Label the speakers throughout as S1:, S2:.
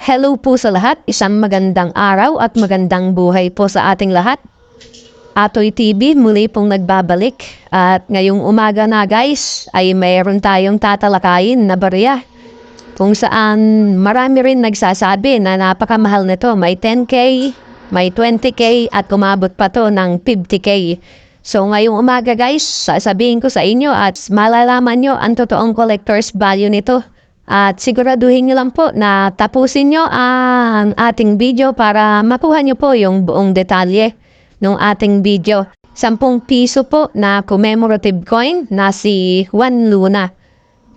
S1: Hello po sa lahat, isang magandang araw at magandang buhay po sa ating lahat. Atoy TV muli pong nagbabalik at ngayong umaga na guys ay mayroon tayong tatalakayin na barya kung saan marami rin nagsasabi na napakamahal nito. May 10K, may 20K at kumabot pa to ng 50K. So ngayong umaga guys, sasabihin ko sa inyo at malalaman nyo ang totoong collector's value nito. At siguraduhin nyo lang po na tapusin nyo ang ating video para makuha nyo po yung buong detalye ng ating video. 10 piso po na commemorative coin na si Juan Luna.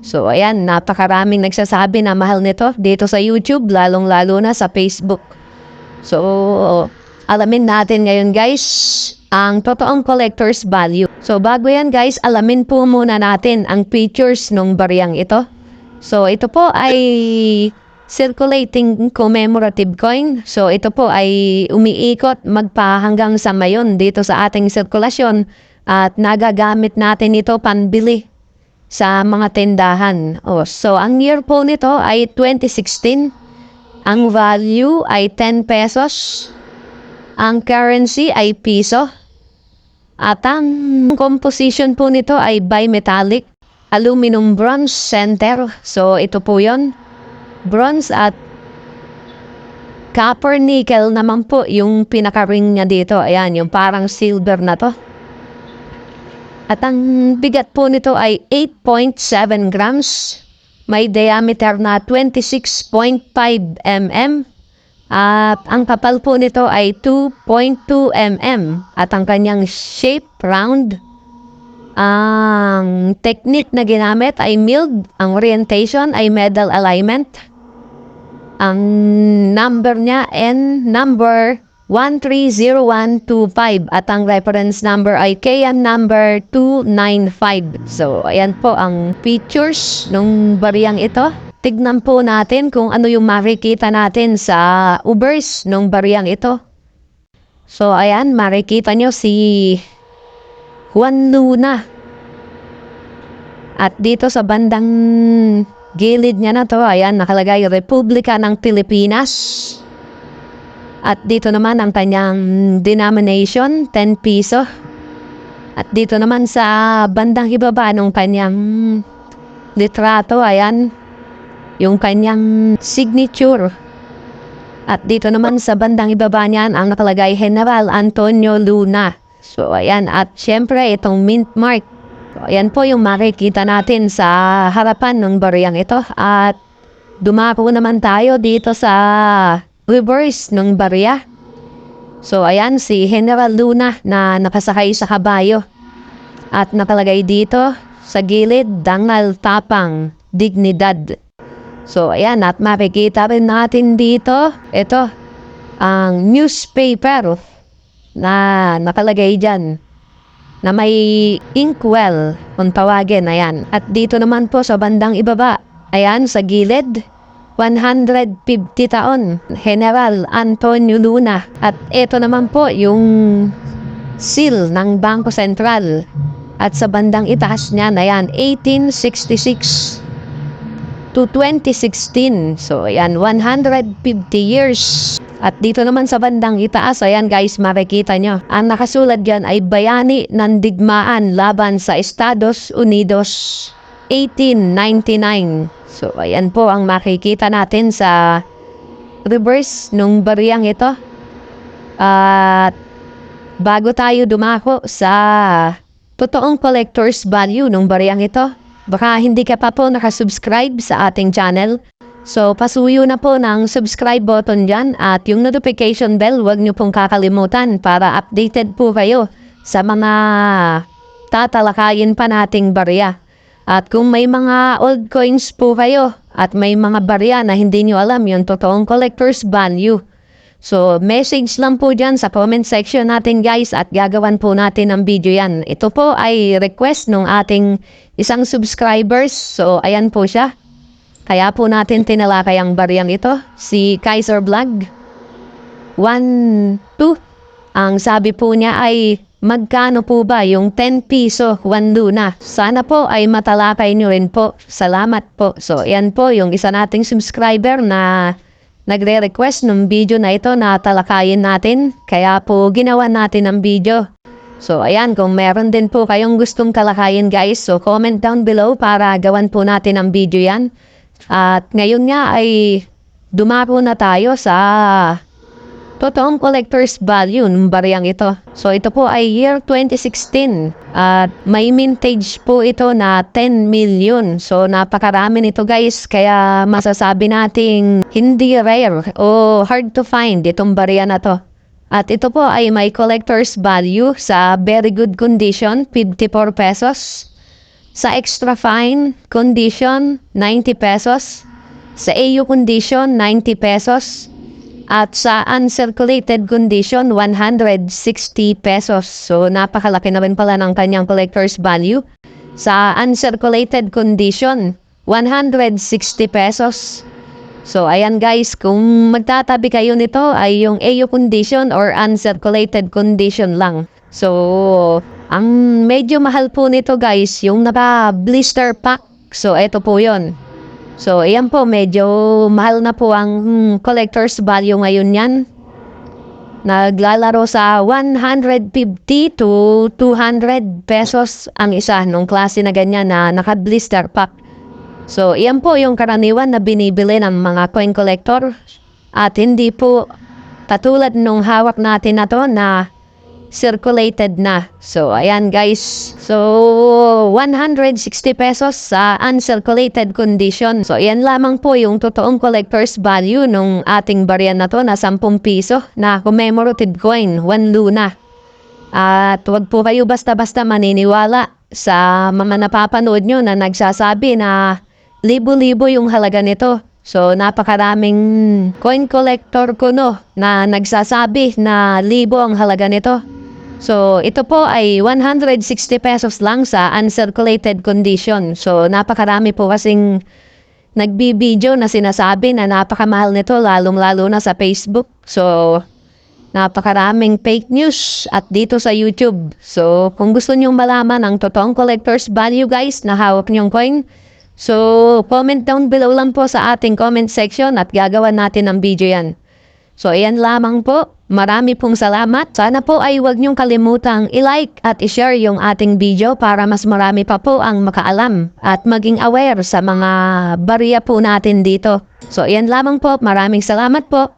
S1: So ayan, napakaraming nagsasabi na mahal nito dito sa YouTube, lalong-lalo na sa Facebook. So alamin natin ngayon guys ang totoong collector's value. So bago yan guys, alamin po muna natin ang features ng bariyang ito. So ito po ay circulating commemorative coin. So ito po ay umiikot magpahanggang sa mayon dito sa ating sirkulasyon at nagagamit natin ito panbili sa mga tindahan. So ang year po nito ay 2016. Ang value ay 10 pesos. Ang currency ay piso. At ang composition po nito ay bimetallic. Aluminum bronze center. So ito po yon, bronze at copper nickel naman po yung pinaka-ring niya dito. Ayan, yung parang silver na to. At ang bigat po nito ay 8.7 grams. May diameter na 26.5 mm. At ang kapal po nito ay 2.2 mm. At ang kanyang shape, round. Ang technique na ginamit ay milled. Ang orientation ay medal alignment. Ang number niya N number 130125 at ang reference number ay KM number 295. So ayan po ang features ng bariyang ito. Tignan po natin kung ano yung makikita natin sa ubers ng bariyang ito. So ayan, makikita nyo si Juan Luna. At dito sa bandang gilid niya na to, ayan, nakalagay Republika ng Pilipinas. At dito naman ang kanyang denomination, 10 piso. At dito naman sa bandang ibaba ng kanyang litrato, ayan, yung kanyang signature. At dito naman sa bandang ibaba niyan, ang nakalagay General Antonio Luna. So ayan, at syempre itong mint mark. So ayan po yung makikita natin sa harapan ng bariyang ito. At dumako naman tayo dito sa reverse ng bariya. So ayan si General Luna na nakasakay sa kabayo. At nakalagay dito sa gilid, Dangal Tapang Dignidad. So ayan, at makikita rin natin dito, ito, ang newspaper na nakalagay dyan na may inkwell kung tawagin, ayan. At dito naman po sa bandang ibaba, ayan sa gilid, 150 taon, General Antonio Luna. At ito naman po yung seal ng Bangko Sentral. At sa bandang itaas niyan, ayan, 1866 to 2016. So ayan, 150 years. At dito naman sa bandang itaas, ayan guys, makikita nyo. Ang nakasulat dyan ay Bayani ng Digmaan laban sa Estados Unidos 1899. So ayan po ang makikita natin sa reverse nung bariyang ito. At bago tayo dumako sa totoong collector's value nung bariyang ito, baka hindi ka pa po nakasubscribe sa ating channel. So, pasuyo na po ng subscribe button dyan at yung notification bell, huwag nyo pong kakalimutan para updated po kayo sa mga tatalakayin pa nating barya. At kung may mga old coins po kayo at may mga barya na hindi nyo alam yung totoong collector's value, so message lang po dyan sa comment section natin guys at gagawan po natin ng video yan. Ito po ay request ng ating isang subscribers. So, ayan po siya. Kaya po natin tinalakay ang bariyang ito, si Kaiser Vlog 1-2. Ang sabi po niya ay magkano po ba yung 10 piso Juan Luna? Sana po ay matalakay nyo rin po. Salamat po. So yan po yung isa nating subscriber na nagre-request ng video na ito na talakayin natin. Kaya po ginawa natin ang video. So ayan, kung meron din po kayong gustong talakayin guys, so comment down below para gawan po natin ang video yan. At ngayon nga ay dumako na tayo sa totoong collector's value ng bariyang ito. So ito po ay year 2016 at may mintage po ito na 10 million. So napakarami nito guys, kaya masasabi nating hindi rare o hard to find itong bariya na to. At ito po ay may collector's value sa very good condition, 54 pesos. Sa extra fine condition, 90 pesos. Sa AU condition, 90 pesos. At sa uncirculated condition, 160 pesos. So, napakalaki na rin pala ng kanyang collector's value. Sa uncirculated condition, 160 pesos. So, ayan guys, kung magtatabi kayo nito ay yung AU condition or uncirculated condition lang. So, ang medyo mahal po nito guys, yung naka-blister pack. So, ito po yon. So, ayan po, medyo mahal na po ang collector's value ngayon yan. Naglalaro sa 150 to 200 pesos ang isa nung klase na ganyan na naka-blister pack. So, iyan po yung karaniwan na binibili ng mga coin collector. At hindi po katulad nung hawak natin na to na circulated na. So, ayan guys. So, 160 pesos sa uncirculated condition. So, iyan lamang po yung totoong collector's value nung ating bariyan na to na 10 piso na commemorative coin, 1 luna. At huwag po kayo basta-basta maniniwala sa mga napapanood nyo na nagsasabi na libo-libo yung halaga nito. So, napakaraming coin collector ko na nagsasabi na libo ang halaga nito. So, ito po ay 160 pesos lang sa uncirculated condition. So, napakarami po kasing nagbibideo na sinasabi na napakamahal nito lalong-lalo na sa Facebook. So, napakaraming fake news at dito sa YouTube. So, kung gusto nyong malaman ang totoong collector's value guys na hawak nyong coin, so, comment down below lang po sa ating comment section at gagawan natin ng video yan. So, ayan lamang po. Marami pong salamat. Sana po ay huwag niyong kalimutang i-like at i-share yung ating video para mas marami pa po ang makaalam at maging aware sa mga bariya po natin dito. So, ayan lamang po. Maraming salamat po.